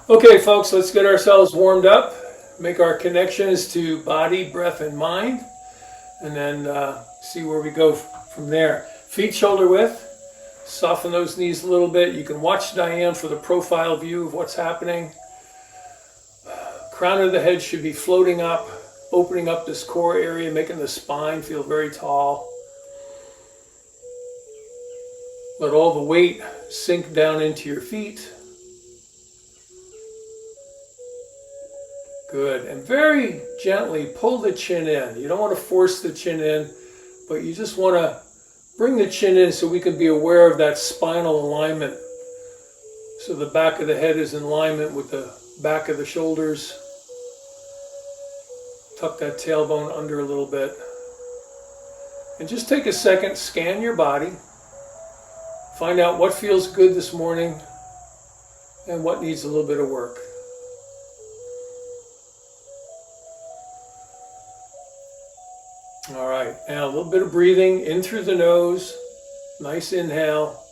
Okay, folks, let's get ourselves warmed up, make our connections to body, breath, and mind, and then see where we go from there. Feet shoulder width, soften those knees a little bit. You can watch Diane for the profile view of what's happening. Crown of the head should be floating up, opening up this core area, making the spine feel very tall. Let all the weight sink down into your feet. Good. And very gently pull the chin in. You don't want to force the chin in, but you just want to bring the chin in so we can be aware of that spinal alignment. So the back of the head is in alignment with the back of the shoulders. Tuck that tailbone under a little bit. And just take a second, scan your body. Find out what feels good this morning and what needs a little bit of work. All right, now a little bit of breathing in through the nose. Nice inhale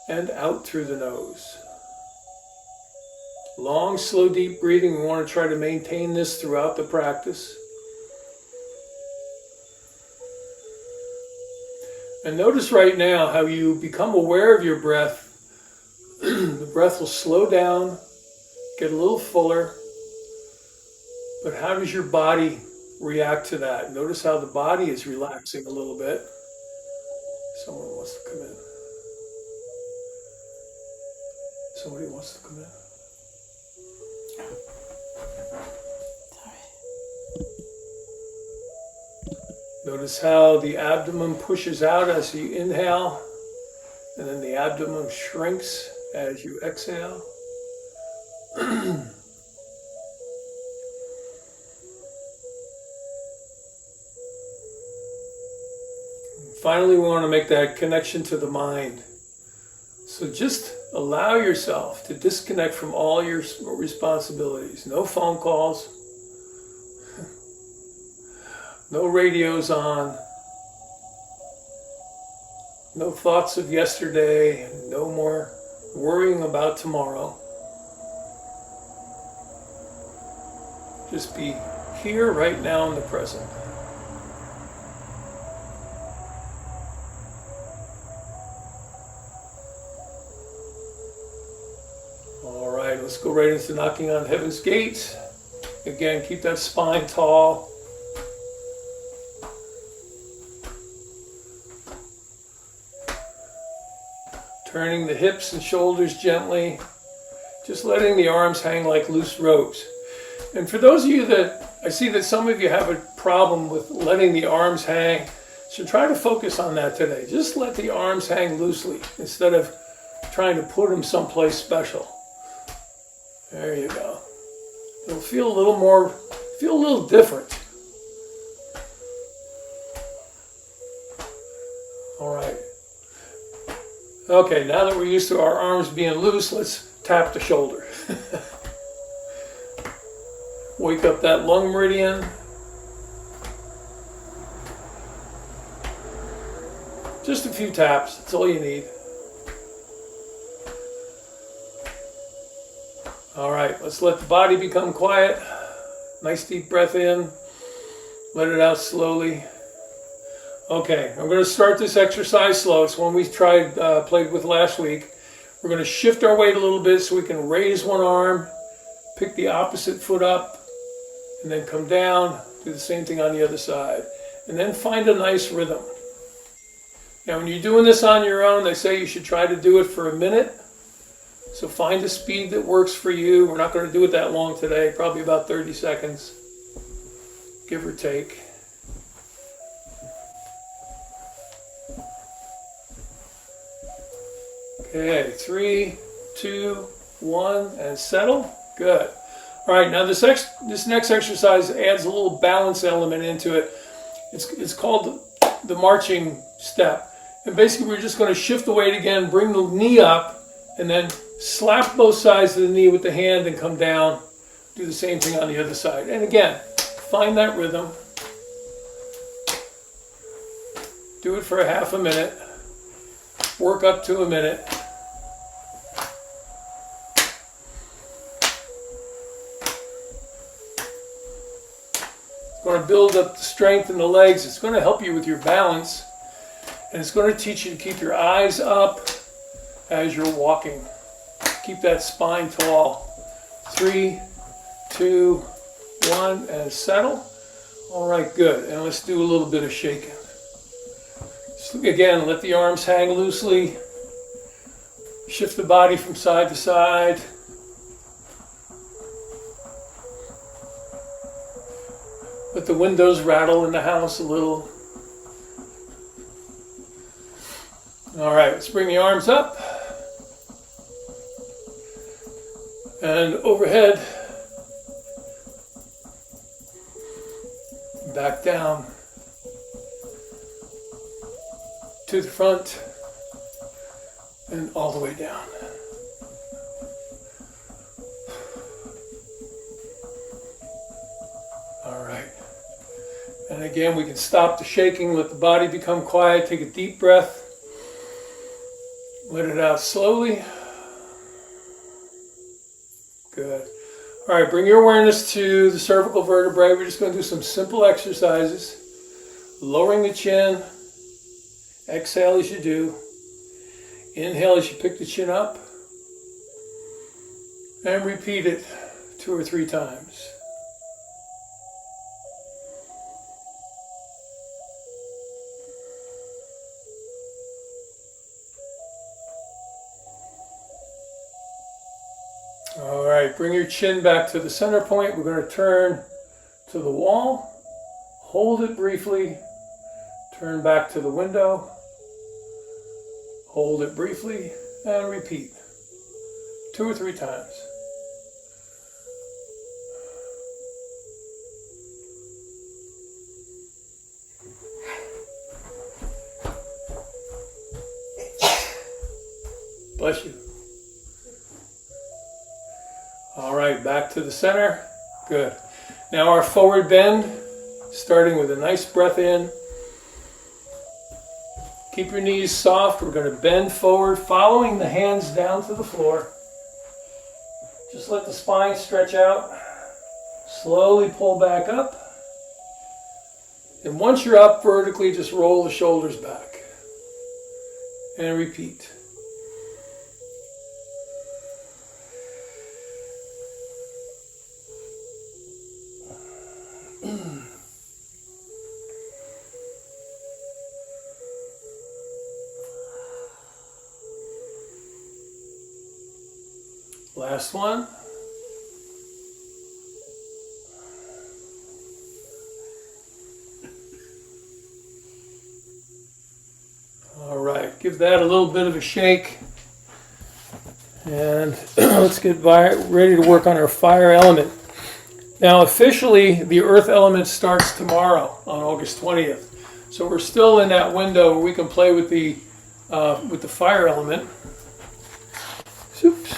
and out through the nose. Long, slow, deep breathing. We want to try to maintain this throughout the practice. And notice right now how you become aware of your breath. The breath will slow down, get a little fuller. But how does your body react to that? Notice how the body is relaxing a little bit. Someone wants to come in. Somebody wants to come in. Notice how the abdomen pushes out as you inhale, and then the abdomen shrinks as you exhale. Finally, we want to make that connection to the mind. So just allow yourself to disconnect from all your responsibilities. No phone calls. No radios on, no thoughts of yesterday, no more worrying about tomorrow. Just be here right now in the present. All right, let's go right into knocking on heaven's gates. Again, keep that spine tall. Turning the hips and shoulders gently, just letting the arms hang like loose ropes. And for those of you that, I see that some of you have a problem with letting the arms hang, so try to focus on that today. Just let the arms hang loosely instead of trying to put them someplace special. There you go. It'll feel a little different. All right. Okay, now that we're used to our arms being loose, let's tap the shoulder. Wake up that lung meridian. Just a few taps, that's all you need. All right, let's let the body become quiet. Nice deep breath in. Let it out slowly. Okay, I'm going to start this exercise slow. It's one we played with last week. We're going to shift our weight a little bit so we can raise one arm, pick the opposite foot up, and then come down, do the same thing on the other side. And then find a nice rhythm. Now, when you're doing this on your own, they say you should try to do it for a minute. So find a speed that works for you. We're not going to do it that long today, probably about 30 seconds, give or take. Okay, 3, 2, 1, and settle. Good. All right, now this next exercise adds a little balance element into it. It's called the marching step. And basically we're just going to shift the weight again, bring the knee up, and then slap both sides of the knee with the hand and come down. Do the same thing on the other side. And again, find that rhythm. Do it for a half a minute. Work up to a minute. want to build up the strength in the legs. It's going to help you with your balance. And it's going to teach you to keep your eyes up as you're walking. Keep that spine tall. 3, 2, 1, and settle. All right, good. And let's do a little bit of shaking. So again, let the arms hang loosely. Shift the body from side to side. Let the windows rattle in the house a little. All right, let's bring the arms up and overhead, back down to the front and all the way down. All right. And again, we can stop the shaking, let the body become quiet, take a deep breath. Let it out slowly. Good. All right, bring your awareness to the cervical vertebrae. We're just going to do some simple exercises. Lowering the chin. Exhale as you do. Inhale as you pick the chin up. And repeat it 2 or 3 times. All right, bring your chin back to the center point. We're going to turn to the wall, hold it briefly, turn back to the window, hold it briefly, and repeat 2 or 3 times. Bless you. All right, back to the center. Good. Now our forward bend, starting with a nice breath in. Keep your knees soft. We're going to bend forward, following the hands down to the floor. Just let the spine stretch out. Slowly pull back up. And once you're up vertically, just roll the shoulders back. And repeat. Last one. All right, give that a little bit of a shake. And let's get ready to work on our fire element. Now, officially, the earth element starts tomorrow on August 20th. So we're still in that window where we can play with the fire element. Oops.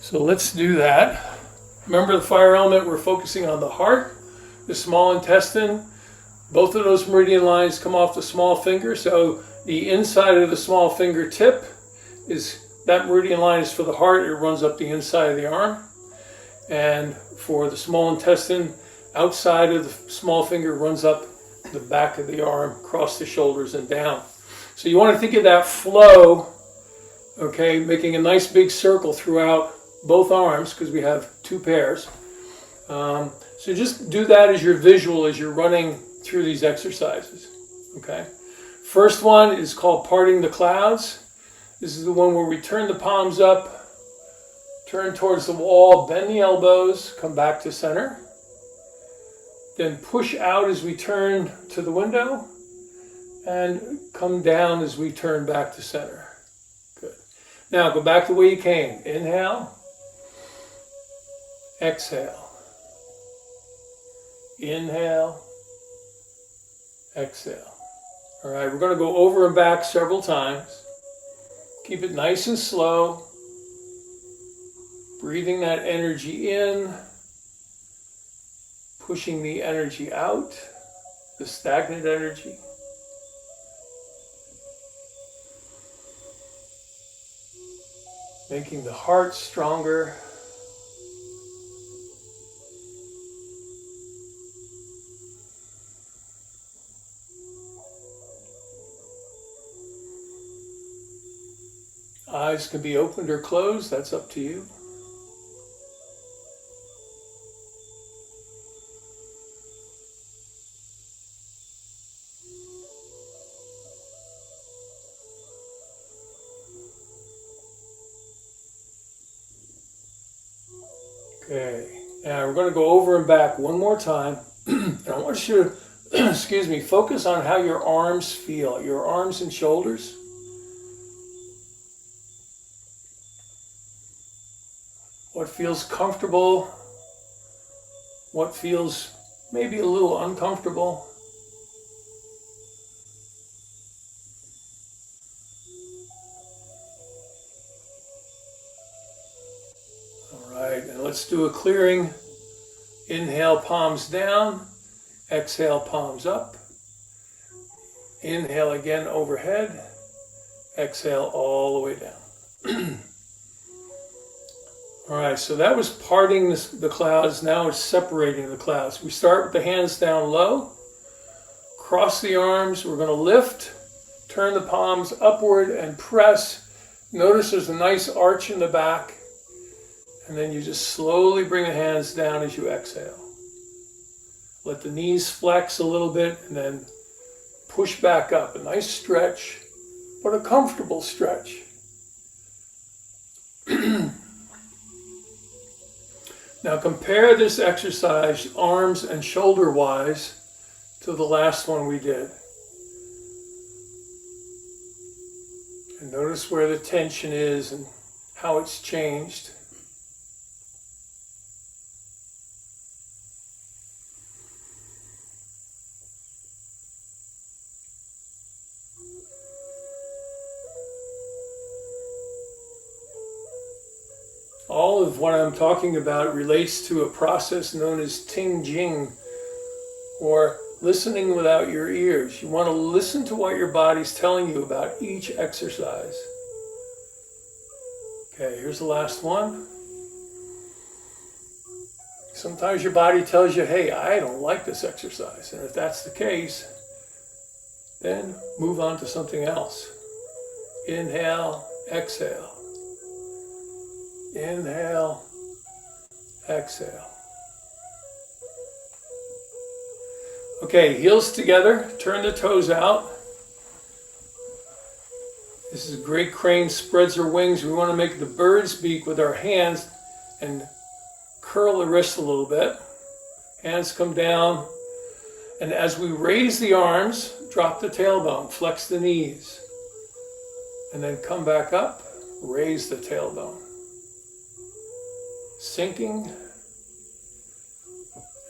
So let's do that. Remember the fire element, we're focusing on the heart, the small intestine. Both of those meridian lines come off the small finger. So the inside of the small finger tip that meridian line is for the heart. It runs up the inside of the arm. And for the small intestine, outside of the small finger runs up the back of the arm, across the shoulders and down. So you want to think of that flow, okay, making a nice big circle throughout both arms, because we have 2 pairs. So just do that as your visual as you're running through these exercises. Okay. First one is called parting the clouds. This is the one where we turn the palms up, turn towards the wall, bend the elbows, come back to center. Then push out as we turn to the window, and come down as we turn back to center. Good. Now go back the way you came. Inhale. Exhale. Inhale. Exhale. All right, we're going to go over and back several times. Keep it nice and slow. Breathing that energy in. Pushing the energy out, the stagnant energy. Making the heart stronger. Eyes can be opened or closed, that's up to you. Okay, now we're going to go over and back one more time. And I want you to, excuse me, focus on how your arms feel, your arms and shoulders. What feels comfortable? What feels maybe a little uncomfortable? All right, and let's do a clearing. Inhale, palms down. Exhale, palms up. Inhale again overhead. Exhale all the way down. All right, so that was parting the clouds. Now it's separating the clouds. We start with the hands down low. Cross the arms. We're going to lift. Turn the palms upward and press. Notice there's a nice arch in the back. And then you just slowly bring the hands down as you exhale. Let the knees flex a little bit and then push back up. A nice stretch, but a comfortable stretch. Now compare this exercise, arms and shoulder wise, to the last one we did. And notice where the tension is and how it's changed. All of what I'm talking about relates to a process known as Ting Jing, or listening without your ears. You want to listen to what your body's telling you about each exercise. Okay, here's the last one. Sometimes your body tells you, hey, I don't like this exercise. And if that's the case, then move on to something else. Inhale, exhale. Inhale, exhale. Okay, heels together, turn the toes out. This is great. Crane spreads her wings. We want to make the bird's beak with our hands and curl the wrists a little bit. Hands come down. And as we raise the arms, drop the tailbone, flex the knees. And then come back up, raise the tailbone. Sinking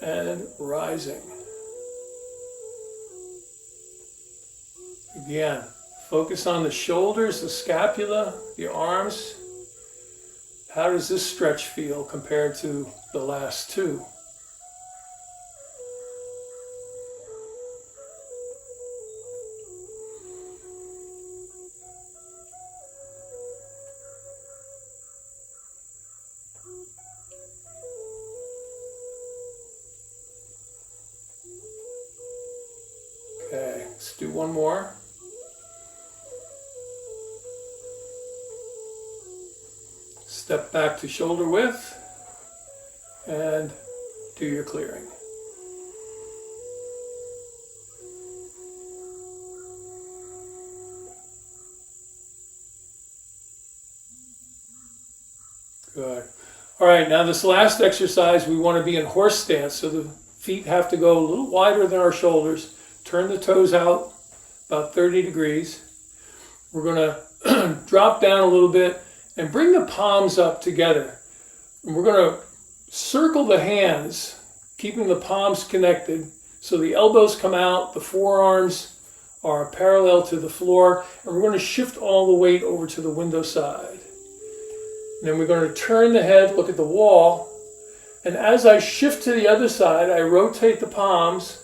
and rising. Again, focus on the shoulders, the scapula, the arms. How does this stretch feel compared to the last two? Okay, let's do one more. Step back to shoulder width and do your clearing. Good. All right, now this last exercise, we want to be in horse stance, so the feet have to go a little wider than our shoulders. Turn the toes out about 30 degrees. We're going to drop down a little bit and bring the palms up together. And we're going to circle the hands, keeping the palms connected so the elbows come out, the forearms are parallel to the floor, and we're going to shift all the weight over to the window side. And then we're going to turn the head, look at the wall, and as I shift to the other side, I rotate the palms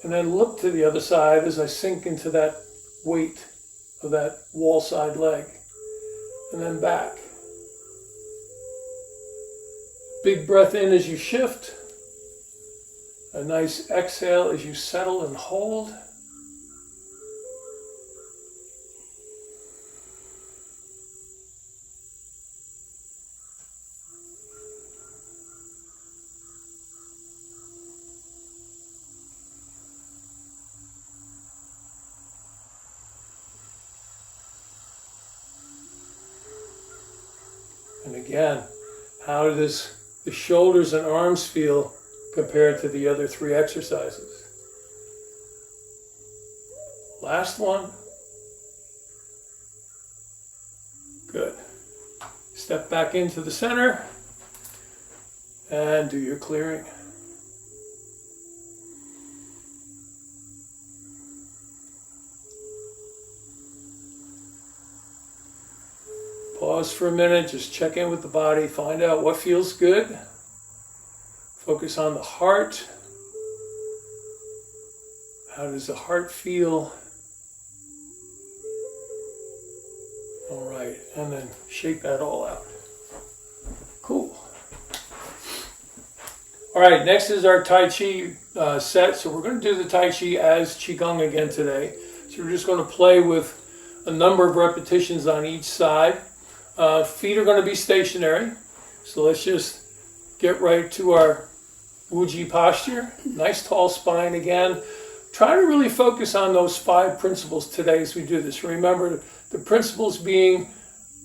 and then look to the other side as I sink into that weight of that wall side leg. And then back. Big breath in as you shift. A nice exhale as you settle and hold. And again, how does the shoulders and arms feel compared to the other 3 exercises? Last one. Good. Step back into the center and do your clearing. Pause for a minute, just check in with the body, find out what feels good. Focus on the heart. How does the heart feel? All right, and then shake that all out. Cool. All right, next is our Tai Chi set. So we're going to do the Tai Chi as Qigong again today. So we're just going to play with a number of repetitions on each side. Feet are going to be stationary. So let's just get right to our Wuji posture. Nice tall spine again. Try to really focus on those 5 principles today as we do this. Remember, the principles being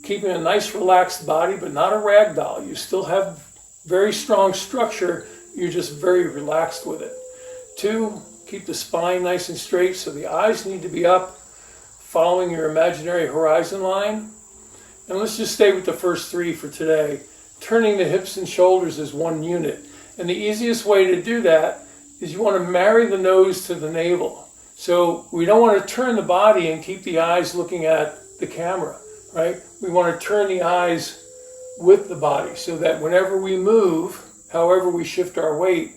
keeping a nice relaxed body, but not a rag doll. You still have very strong structure. You're just very relaxed with it. 2, keep the spine nice and straight, so the eyes need to be up, following your imaginary horizon line. And let's just stay with the first 3 for today. Turning the hips and shoulders as one unit. And the easiest way to do that is you want to marry the nose to the navel. So we don't want to turn the body and keep the eyes looking at the camera, right? We want to turn the eyes with the body so that whenever we move, however we shift our weight,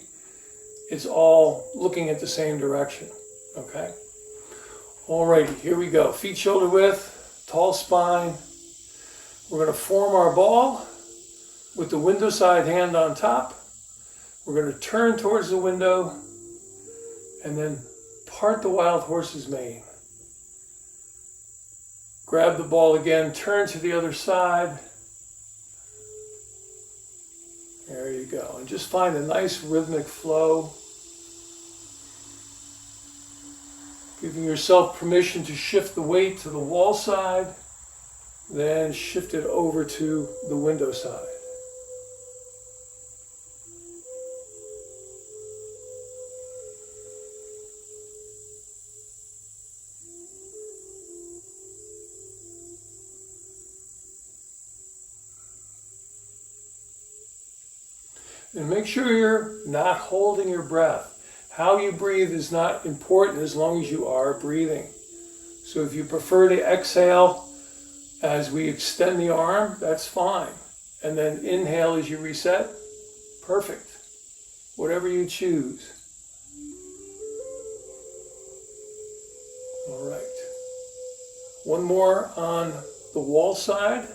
it's all looking at the same direction, okay? Alrighty, here we go. Feet shoulder width, tall spine. We're going to form our ball with the window side hand on top. We're going to turn towards the window and then part the wild horse's mane. Grab the ball again, turn to the other side. There you go. And just find a nice rhythmic flow. Giving yourself permission to shift the weight to the wall side, then shift it over to the window side. And make sure you're not holding your breath. How you breathe is not important as long as you are breathing. So if you prefer to exhale as we extend the arm, that's fine. And then inhale as you reset, perfect. Whatever you choose. All right. One more on the wall side.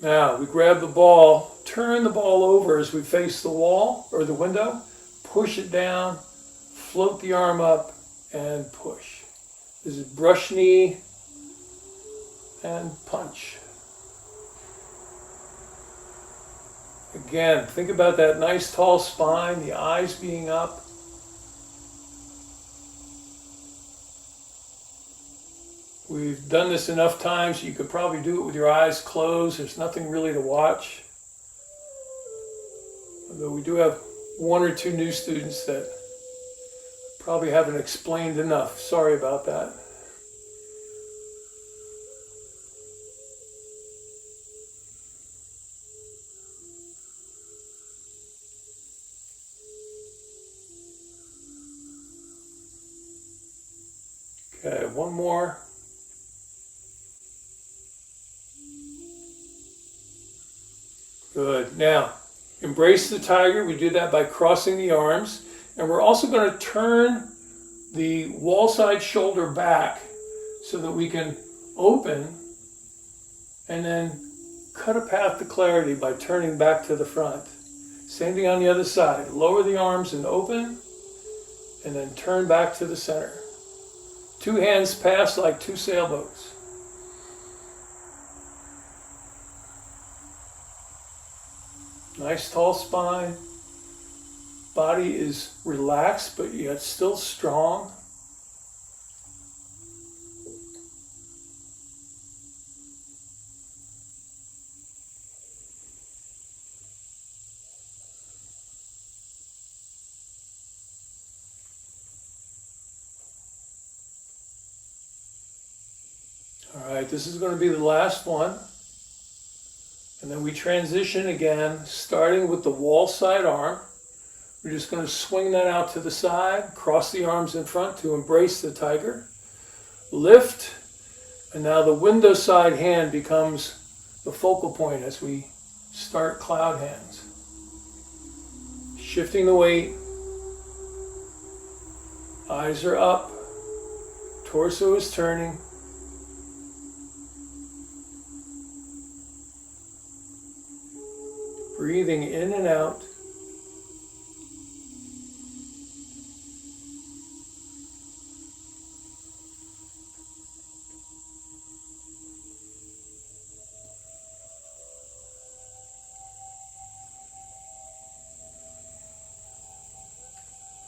Now we grab the ball, turn the ball over as we face the wall or the window, push it down, float the arm up, and push. This is brush knee and punch. Again, think about that nice tall spine, the eyes being up. We've done this enough times, you could probably do it with your eyes closed. There's nothing really to watch. Although we do have 1 or 2 new students that probably haven't explained enough. Sorry about that. Okay, one more. Good. Now, embrace the tiger. We do that by crossing the arms. And we're also going to turn the wall side shoulder back so that we can open and then cut a path to clarity by turning back to the front. Same thing on the other side. Lower the arms and open, and then turn back to the center. 2 hands pass like 2 sailboats. Nice tall spine. Body is relaxed, but yet still strong. All right, this is going to be the last one. And then we transition again, starting with the wall side arm. We're just going to swing that out to the side, cross the arms in front to embrace the tiger. Lift, and now the window side hand becomes the focal point as we start cloud hands. Shifting the weight, eyes are up, torso is turning. Breathing in and out.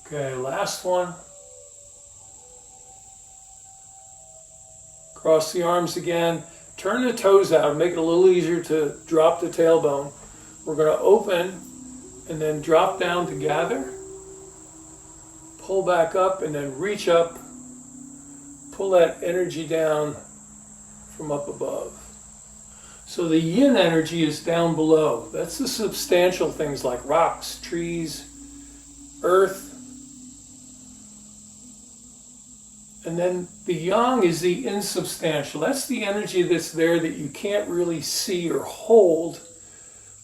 Okay, last one. Cross the arms again. Turn the toes out, make it a little easier to drop the tailbone. We're going to open and then drop down to gather. Pull back up and then reach up. Pull that energy down from up above. So the yin energy is down below. That's the substantial things like rocks, trees, earth. And then the yang is the insubstantial. That's the energy that's there that you can't really see or hold,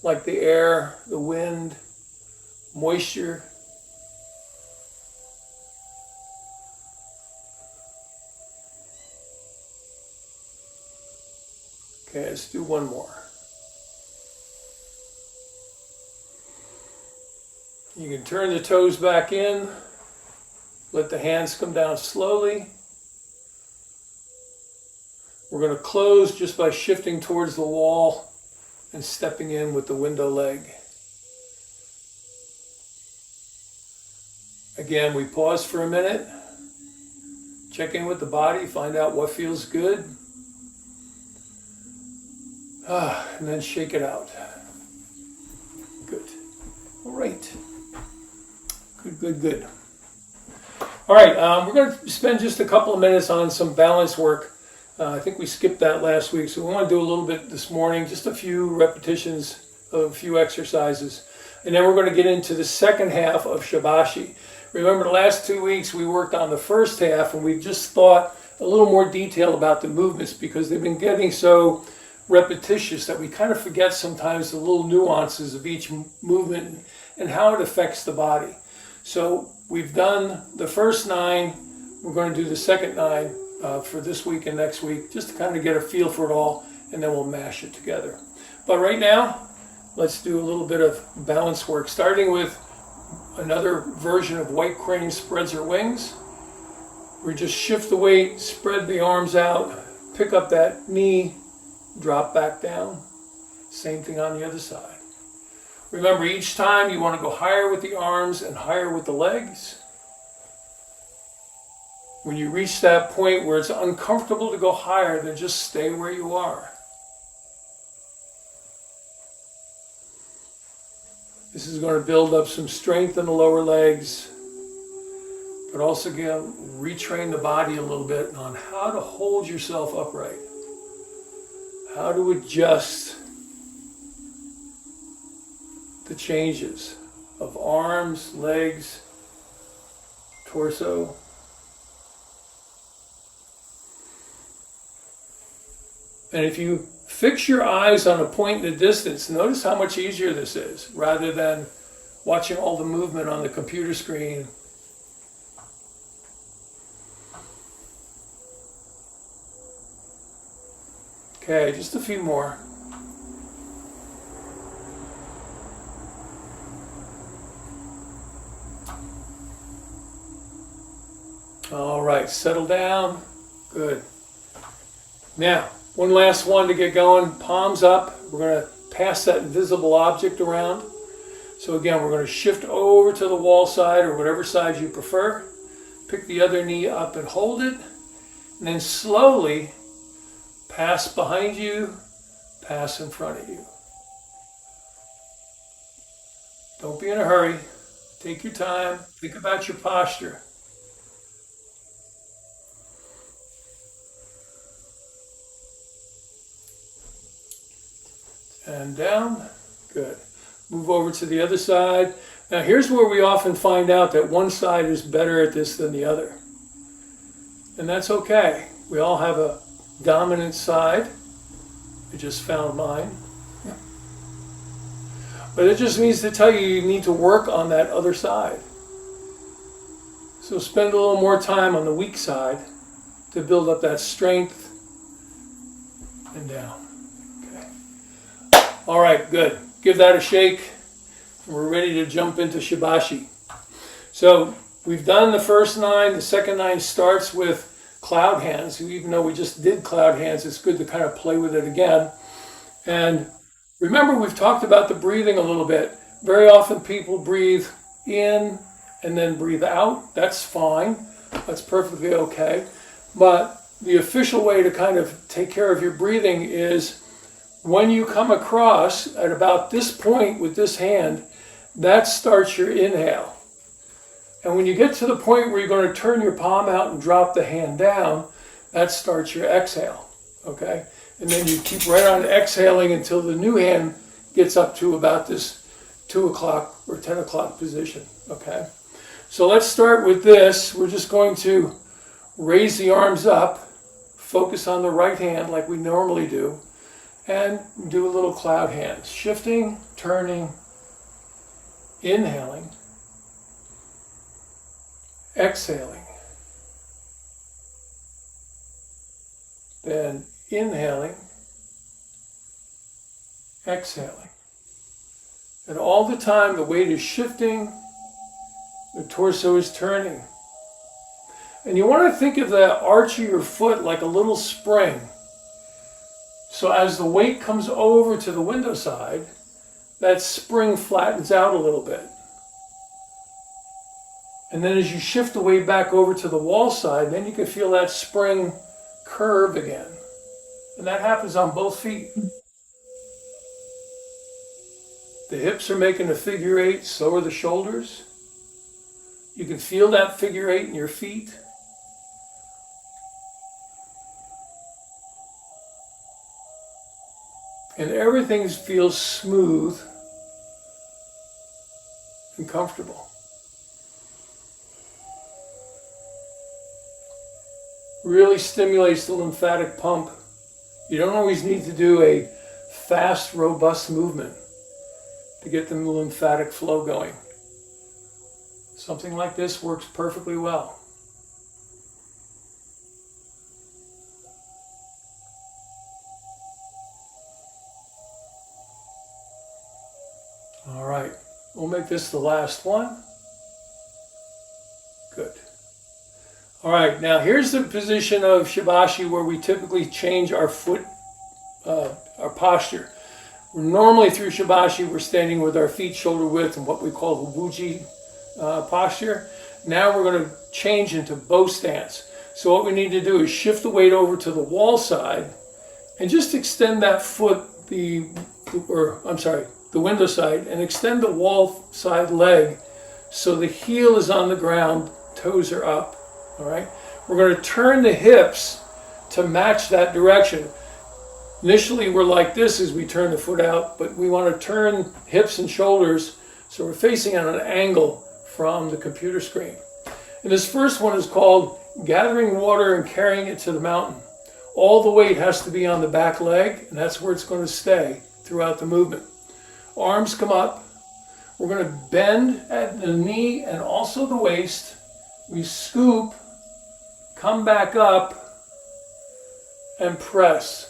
like the air, the wind, moisture. Okay, let's do one more. You can turn the toes back in. Let the hands come down slowly. We're going to close just by shifting towards the wall and stepping in with the window leg. Again, we pause for a minute, check in with the body, find out what feels good, and then shake it out. Good. All right. Good. All right, we're going to spend just a couple of minutes on some balance work. I think we skipped that last week, so we want to do a little bit this morning, just a few repetitions of a few exercises. And then we're going to get into the second half of Shibashi. Remember, the last 2 weeks we worked on the first half, and we've just thought a little more detail about the movements because they've been getting so repetitious that we kind of forget sometimes the little nuances of each movement and how it affects the body. So we've done the first 9. We're going to do the second 9 for this week and next week, just to kind of get a feel for it all, and then we'll mash it together. But right now, let's do a little bit of balance work, starting with another version of white crane spreads her wings. We just shift the weight, spread the arms out, pick up that knee, drop back down. Same thing on the other side. Remember, each time you want to go higher with the arms and higher with the legs. When you reach that point where it's uncomfortable to go higher, then just stay where you are. This is going to build up some strength in the lower legs, but also again, retrain the body a little bit on how to hold yourself upright, how to adjust the changes of arms, legs, torso. And if you fix your eyes on a point in the distance, notice how much easier this is, rather than watching all the movement on the computer screen. Okay, just a few more. All right, settle down. Good. Now, one last one to get going. Palms up. We're going to pass that invisible object around. So again, we're going to shift over to the wall side or whatever side you prefer. Pick the other knee up and hold it. And then slowly pass behind you, pass in front of you. Don't be in a hurry. Take your time. Think about your posture. and down. Good. Move over to the other side. Now here's where we often find out that one side is better at this than the other. And that's okay. We all have a dominant side. I just found mine. But it just means to tell you need to work on that other side. So spend a little more time on the weak side to build up that strength and down. Okay. All right, good. Give that a shake. We're ready to jump into Shibashi. So we've done the first 9. The second 9 starts with cloud hands. Even though we just did cloud hands, it's good to kind of play with it again. And remember, we've talked about the breathing a little bit. Very often people breathe in and then breathe out. That's fine. That's perfectly okay. But the official way to kind of take care of your breathing is when you come across at about this point with this hand, that starts your inhale. And when you get to the point where you're going to turn your palm out and drop the hand down, that starts your exhale. Okay? And then you keep right on exhaling until the new hand gets up to about this 2 o'clock or 10 o'clock position. Okay? So let's start with this. We're just going to raise the arms up, focus on the right hand like we normally do, and do a little cloud hands. Shifting, turning, inhaling, exhaling, then inhaling, exhaling. And all the time the weight is shifting, the torso is turning. And you want to think of the arch of your foot like a little spring. So as the weight comes over to the window side, that spring flattens out a little bit. And then as you shift the weight back over to the wall side, then you can feel that spring curve again. And that happens on both feet. The hips are making a figure 8, so are the shoulders. You can feel that figure 8 in your feet. And everything feels smooth and comfortable. Really stimulates the lymphatic pump. You don't always need to do a fast, robust movement to get the lymphatic flow going. Something like this works perfectly well. All right, we'll make this the last one. Good. All right, now here's the position of Shibashi where we typically change our foot, our posture. Normally through Shibashi, we're standing with our feet shoulder width in what we call the Wuji posture. Now we're going to change into bow stance. So what we need to do is shift the weight over to the wall side and just extend that foot, the window side, and extend the wall side leg so the heel is on the ground, toes are up. All right, we're going to turn the hips to match that direction. Initially, we're like this as we turn the foot out, but we want to turn hips and shoulders so we're facing at an angle from the computer screen. And this first one is called gathering water and carrying it to the mountain. All the weight has to be on the back leg, and that's where it's going to stay throughout the movement. Arms come up. We're going to bend at the knee and also the waist. We scoop, come back up, and press.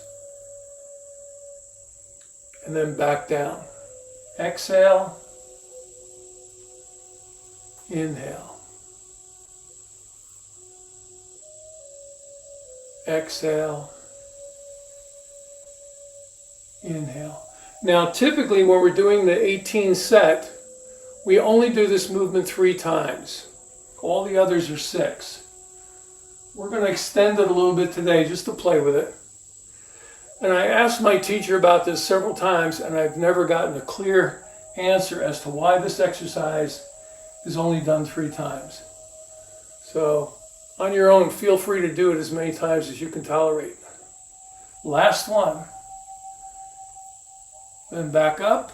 And then back down. Exhale. Inhale. Exhale. Inhale. Now, typically when we're doing the 18 set, we only do this movement 3 times. All the others are 6. We're going to extend it a little bit today just to play with it. And I asked my teacher about this several times, and I've never gotten a clear answer as to why this exercise is only done 3 times. So, on your own, feel free to do it as many times as you can tolerate. Last one. Then back up.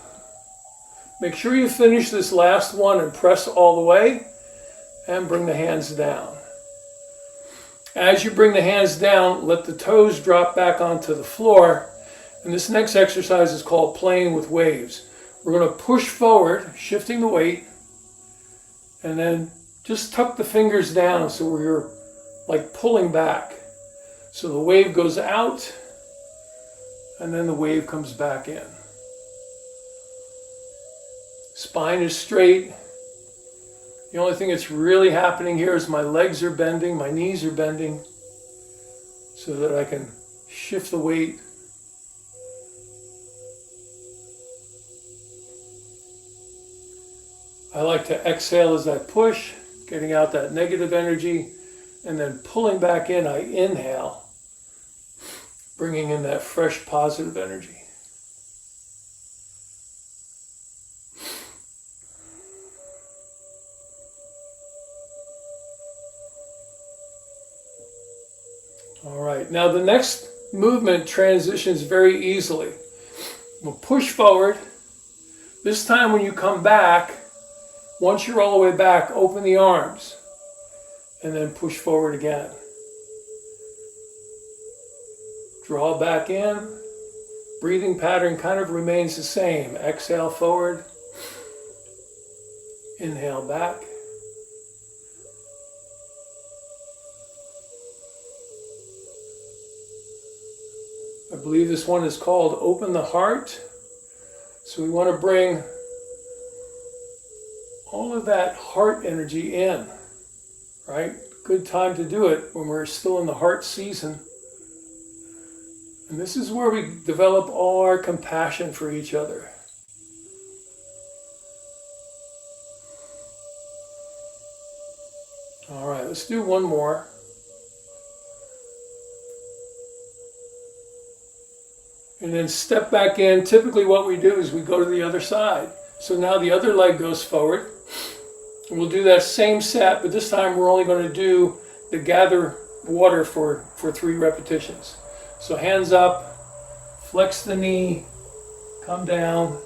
Make sure you finish this last one and press all the way, and bring the hands down. As you bring the hands down, let the toes drop back onto the floor. And this next exercise is called playing with waves. We're going to push forward, shifting the weight, and then just tuck the fingers down so we're like pulling back. So the wave goes out, and then the wave comes back in. Spine is straight. The only thing that's really happening here is my legs are bending, my knees are bending, so that I can shift the weight. I like to exhale as I push, getting out that negative energy, and then pulling back in, I inhale, bringing in that fresh positive energy. All right, now the next movement transitions very easily. We'll push forward. This time when you come back, once you're all the way back, open the arms and then push forward again. Draw back in. Breathing pattern kind of remains the same. Exhale forward. Inhale back. I believe this one is called Open the Heart. So we want to bring all of that heart energy in, right? Good time to do it when we're still in the heart season. And this is where we develop all our compassion for each other. All right, let's do one more. And then step back in. Typically what we do is we go to the other side. So now the other leg goes forward. And we'll do that same set, but this time we're only going to do the gather water for 3 repetitions. So hands up, flex the knee, come down,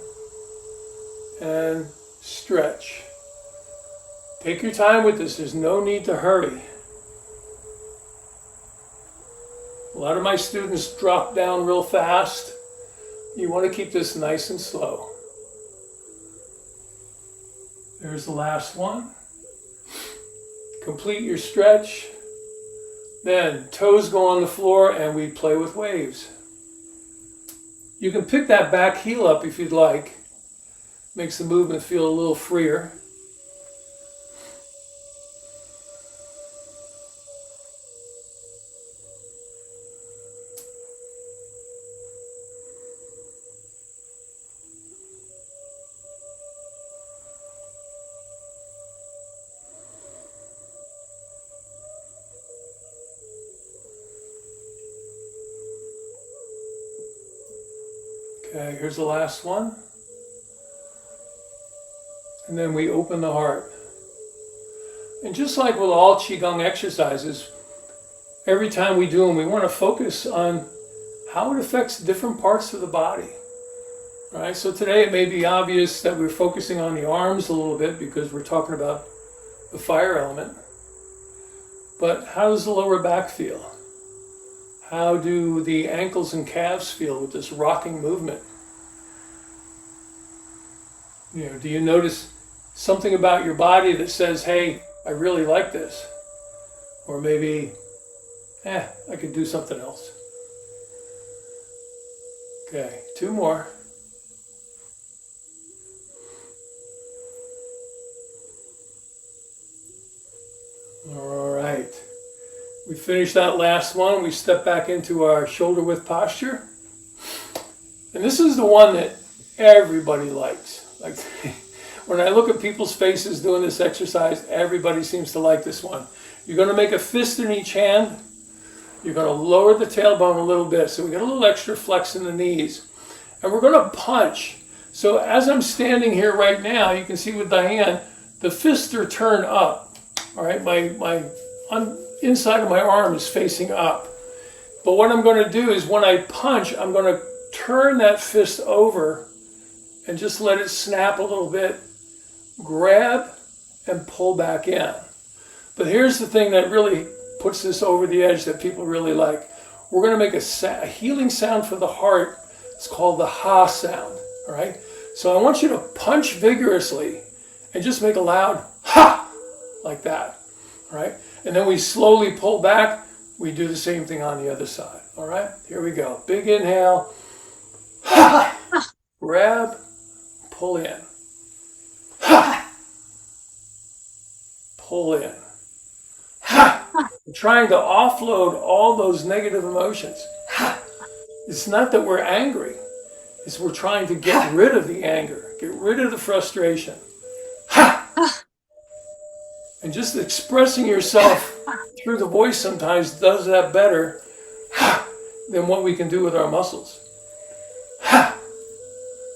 and stretch. Take your time with this. There's no need to hurry. A lot of my students drop down real fast. You want to keep this nice and slow. There's the last one. Complete your stretch. Then toes go on the floor and we play with waves. You can pick that back heel up if you'd like. Makes the movement feel a little freer. Okay, here's the last one. And then we open the heart. And just like with all Qigong exercises, every time we do them, we want to focus on how it affects different parts of the body. Right? So today it may be obvious that we're focusing on the arms a little bit because we're talking about the fire element. But how does the lower back feel? How do the ankles and calves feel with this rocking movement? You know, do you notice something about your body that says, hey, I really like this? Or maybe, I could do something else. Okay, 2 more. All right. We finished that last one. We step back into our shoulder width posture. And this is the one that everybody likes. Like when I look at people's faces doing this exercise, everybody seems to like this one. You're going to make a fist in each hand. You're going to lower the tailbone a little bit. So we got a little extra flex in the knees. And we're going to punch. So as I'm standing here right now, you can see with Diane, the fists are turned up. All right, my inside of my arm is facing up. But what I'm going to do is when I punch, I'm going to turn that fist over and just let it snap a little bit. Grab and pull back in. But here's the thing that really puts this over the edge that people really like. We're going to make a healing sound for the heart. It's called the ha sound. All right. So I want you to punch vigorously and just make a loud ha, like that. All right. And then we slowly pull back. We do the same thing on the other side. All right. Here we go. Big inhale. Ha. Grab. Pull in. Ha. Pull in. Ha. We're trying to offload all those negative emotions. Ha. It's not that we're angry. It's we're trying to get rid of the anger, get rid of the frustration. Ha! And just expressing yourself through the voice sometimes does that better than what we can do with our muscles. Ha!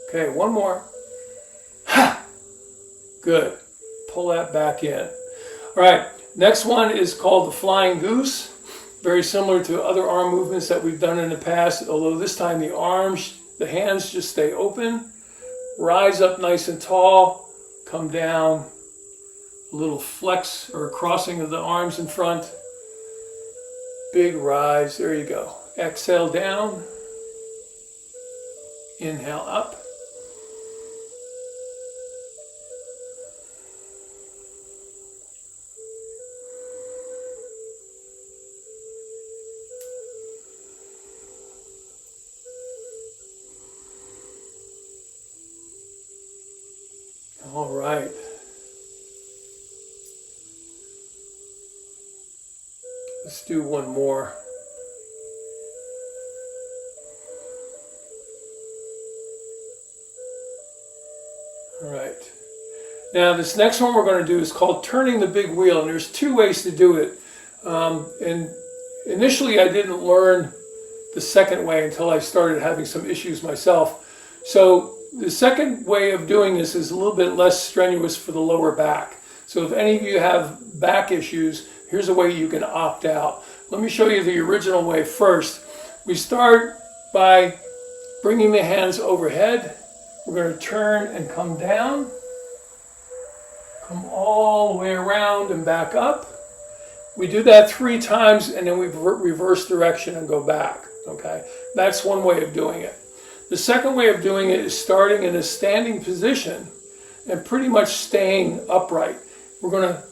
Okay, one more. Ha! Good. Pull that back in. All right, next one is called the flying goose. Very similar to other arm movements that we've done in the past, although this time the hands just stay open, rise up nice and tall, come down, a little flex or crossing of the arms in front, big rise, there you go. Exhale down, inhale up. All right. Let's do one more. All right. Now this next one we're going to do is called turning the big wheel, and there's two ways to do it. And initially I didn't learn the second way until I started having some issues myself. So the second way of doing this is a little bit less strenuous for the lower back. So if any of you have back issues, here's a way you can opt out. Let me show you the original way first. We start by bringing the hands overhead. We're going to turn and come down. Come all the way around and back up. We do that 3 times and then we reverse direction and go back. Okay, that's one way of doing it. The second way of doing it is starting in a standing position and pretty much staying upright. We're going to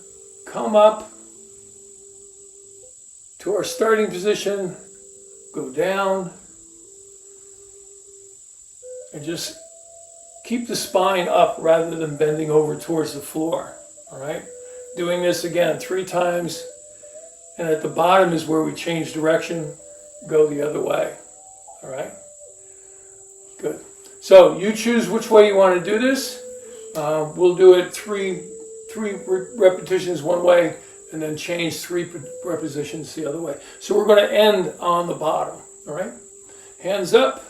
come up to our starting position, go down, and just keep the spine up rather than bending over towards the floor. All right? Doing this again 3 times, and at the bottom is where we change direction, go the other way. All right? Good. So you choose which way you want to do this. We'll do it three repetitions one way and then change 3 repetitions the other way. So we're going to end on the bottom. All right? Hands up.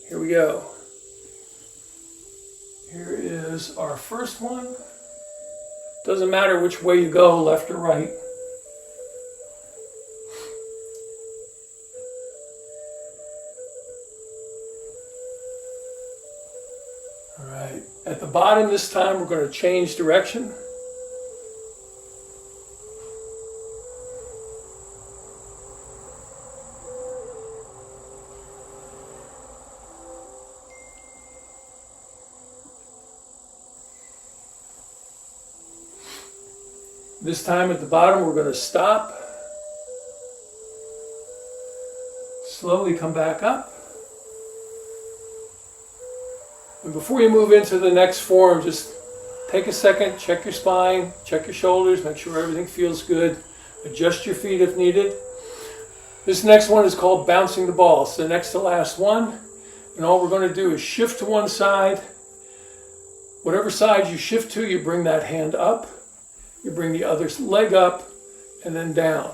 Here we go. Here is our first one. Doesn't matter which way you go, left or right. All right. At the bottom this time, we're going to change direction. This time at the bottom, we're going to stop. Slowly come back up. And before you move into the next form, just take a second, check your spine, check your shoulders, make sure everything feels good. Adjust your feet if needed. This next one is called bouncing the ball. It's the next to last one. And all we're going to do is shift to one side. Whatever side you shift to, you bring that hand up. You bring the other leg up and then down.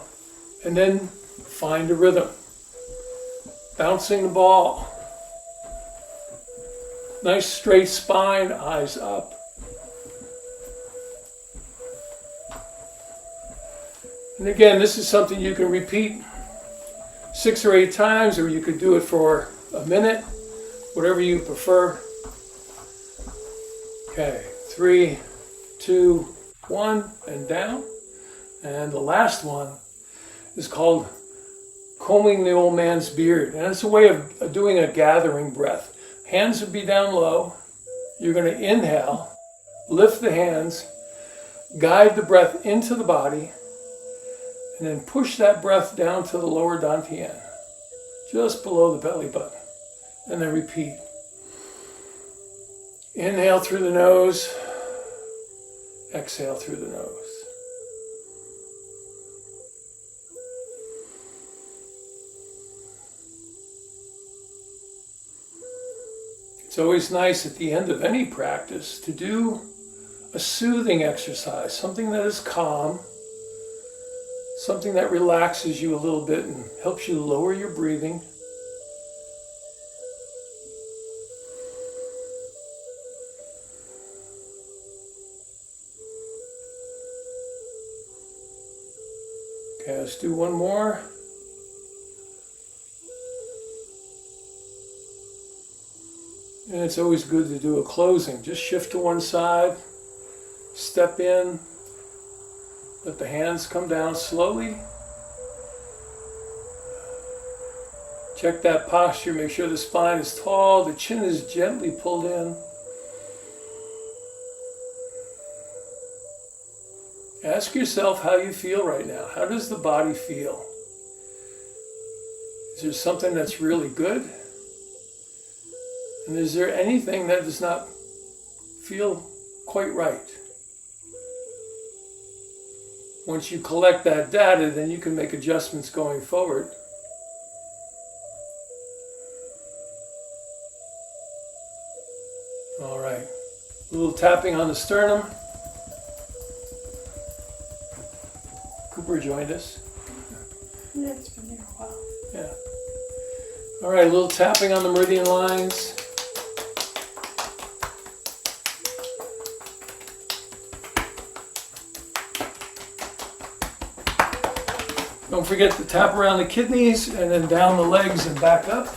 And then find a rhythm. Bouncing the ball. Nice straight spine, eyes up. And again, this is something you can repeat 6 or 8 times, or you could do it for a minute, whatever you prefer. Okay, 3, 2, 1, and down. And the last one is called combing the old man's beard. And it's a way of doing a gathering breath. Hands would be down low. You're going to inhale, lift the hands, guide the breath into the body, and then push that breath down to the lower dantian, just below the belly button. And then repeat. Inhale through the nose, exhale through the nose. It's always nice at the end of any practice to do a soothing exercise, something that is calm, something that relaxes you a little bit and helps you lower your breathing. Okay, let's do one more. And it's always good to do a closing. Just shift to one side, step in, let the hands come down slowly. Check that posture, make sure the spine is tall, the chin is gently pulled in. Ask yourself how you feel right now. How does the body feel? Is there something that's really good? And is there anything that does not feel quite right? Once you collect that data, then you can make adjustments going forward. All right, a little tapping on the sternum. Cooper joined us. Yeah, it's been there a while. Yeah. All right, a little tapping on the meridian lines. Don't forget to tap around the kidneys and then down the legs and back up.